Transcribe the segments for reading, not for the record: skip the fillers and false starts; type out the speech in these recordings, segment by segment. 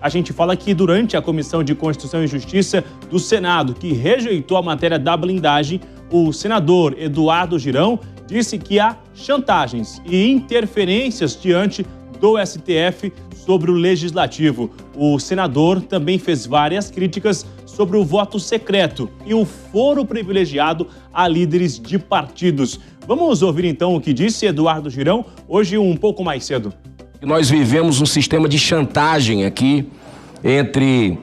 a gente fala que durante a Comissão de Constituição e Justiça do Senado, que rejeitou a matéria da blindagem, o senador Eduardo Girão disse que há chantagens e interferências diante do STF sobre o Legislativo. O senador também fez várias críticas sobre o voto secreto e o foro privilegiado a líderes de partidos. Vamos ouvir então o que disse Eduardo Girão, hoje um pouco mais cedo. Nós vivemos um sistema de chantagem aqui entre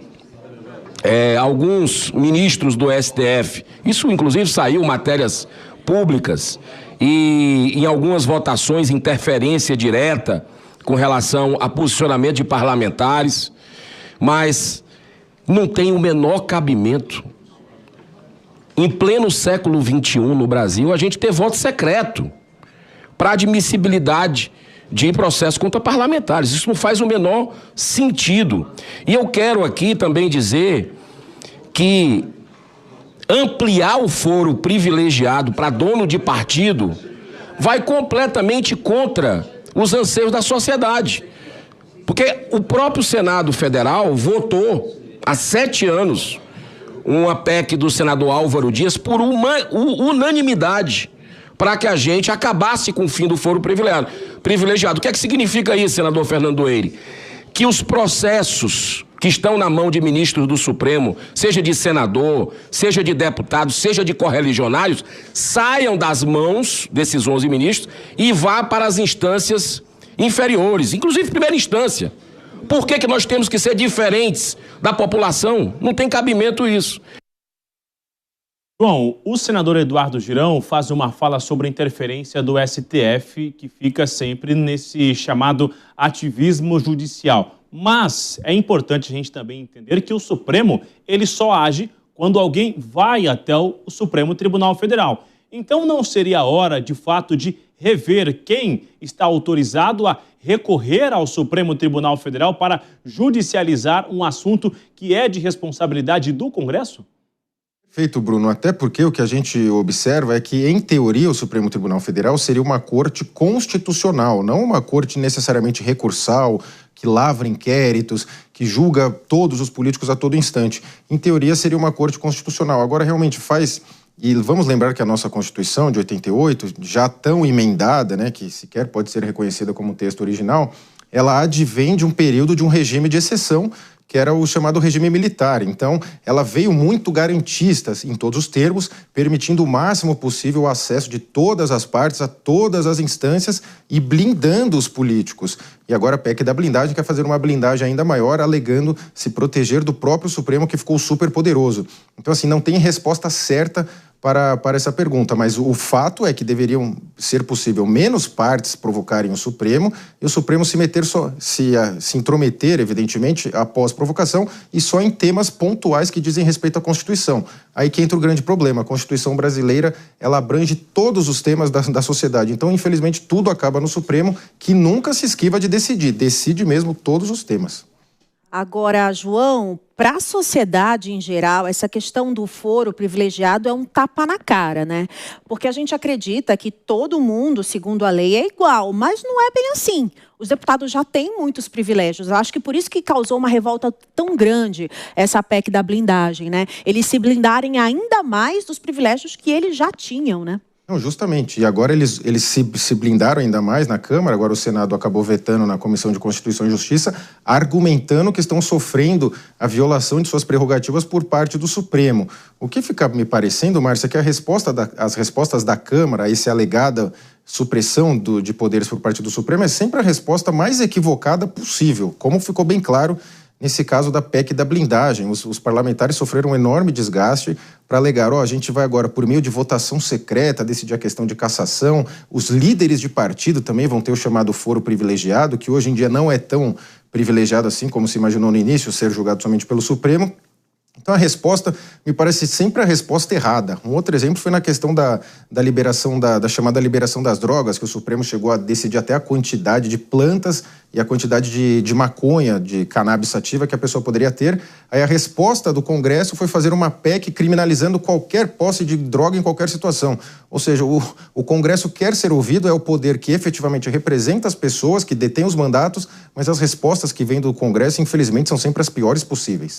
alguns ministros do STF. Isso, inclusive, saiu matérias públicas e em algumas votações interferência direta com relação a posicionamento de parlamentares, mas não tem o menor cabimento. Em pleno século XXI no Brasil, a gente ter voto secreto para admissibilidade de processo contra parlamentares. Isso não faz o menor sentido. E eu quero aqui também dizer que ampliar o foro privilegiado para dono de partido vai completamente contra os anseios da sociedade. Porque o próprio Senado Federal votou há 7 anos uma PEC do senador Álvaro Dias por unanimidade para que a gente acabasse com o fim do foro privilegiado. O que é que significa isso, senador Fernando Eire? Que os processos que estão na mão de ministros do Supremo, seja de senador, seja de deputado, seja de correligionários, saiam das mãos desses 11 ministros e vá para as instâncias inferiores, inclusive primeira instância. Por que nós temos que ser diferentes da população? Não tem cabimento isso. João, o senador Eduardo Girão faz uma fala sobre a interferência do STF, que fica sempre nesse chamado ativismo judicial. Mas é importante a gente também entender que o Supremo, ele só age quando alguém vai até o Supremo Tribunal Federal. Então não seria a hora, de fato, de rever quem está autorizado a recorrer ao Supremo Tribunal Federal para judicializar um assunto que é de responsabilidade do Congresso? Perfeito, Bruno. Até porque o que a gente observa é que, em teoria, o Supremo Tribunal Federal seria uma corte constitucional, não uma corte necessariamente recursal, que lavra inquéritos, que julga todos os políticos a todo instante. Em teoria, seria uma corte constitucional. Agora, realmente faz... E vamos lembrar que a nossa Constituição de 88, já tão emendada, né, que sequer pode ser reconhecida como texto original, ela advém de um período de um regime de exceção, que era o chamado regime militar. Então, ela veio muito garantista em todos os termos, permitindo o máximo possível o acesso de todas as partes a todas as instâncias e blindando os políticos. E agora a PEC da blindagem quer fazer uma blindagem ainda maior, alegando se proteger do próprio Supremo, que ficou super poderoso. Então, assim, não tem resposta certa para essa pergunta, mas o fato é que deveriam ser possível menos partes provocarem o Supremo e o Supremo se intrometer, evidentemente, após provocação e só em temas pontuais que dizem respeito à Constituição. Aí que entra o grande problema. A Constituição brasileira, ela abrange todos os temas da sociedade. Então, infelizmente, tudo acaba no Supremo, que nunca se esquiva de decidir. Decide mesmo todos os temas. Agora, João, para a sociedade em geral, essa questão do foro privilegiado é um tapa na cara, né? Porque a gente acredita que todo mundo, segundo a lei, é igual, mas não é bem assim. Os deputados já têm muitos privilégios. Eu acho que por isso que causou uma revolta tão grande essa PEC da blindagem, né? Eles se blindarem ainda mais dos privilégios que eles já tinham, né? Não, justamente. E agora eles se blindaram ainda mais na Câmara, agora o Senado acabou vetando na Comissão de Constituição e Justiça, argumentando que estão sofrendo a violação de suas prerrogativas por parte do Supremo. O que fica me parecendo, Márcia, é que as respostas da Câmara a essa alegada supressão de poderes por parte do Supremo é sempre a resposta mais equivocada possível, como ficou bem claro nesse caso da PEC da blindagem. Os parlamentares sofreram um enorme desgaste para alegar, a gente vai agora, por meio de votação secreta, decidir a questão de cassação. Os líderes de partido também vão ter o chamado foro privilegiado, que hoje em dia não é tão privilegiado assim como se imaginou no início, ser julgado somente pelo Supremo. Então a resposta me parece sempre a resposta errada. Um outro exemplo foi na questão da liberação, da chamada liberação das drogas, que o Supremo chegou a decidir até a quantidade de plantas e a quantidade de maconha, de cannabis sativa que a pessoa poderia ter. Aí a resposta do Congresso foi fazer uma PEC criminalizando qualquer posse de droga em qualquer situação. Ou seja, o Congresso quer ser ouvido, é o poder que efetivamente representa as pessoas, que detém os mandatos, mas as respostas que vêm do Congresso, infelizmente, são sempre as piores possíveis.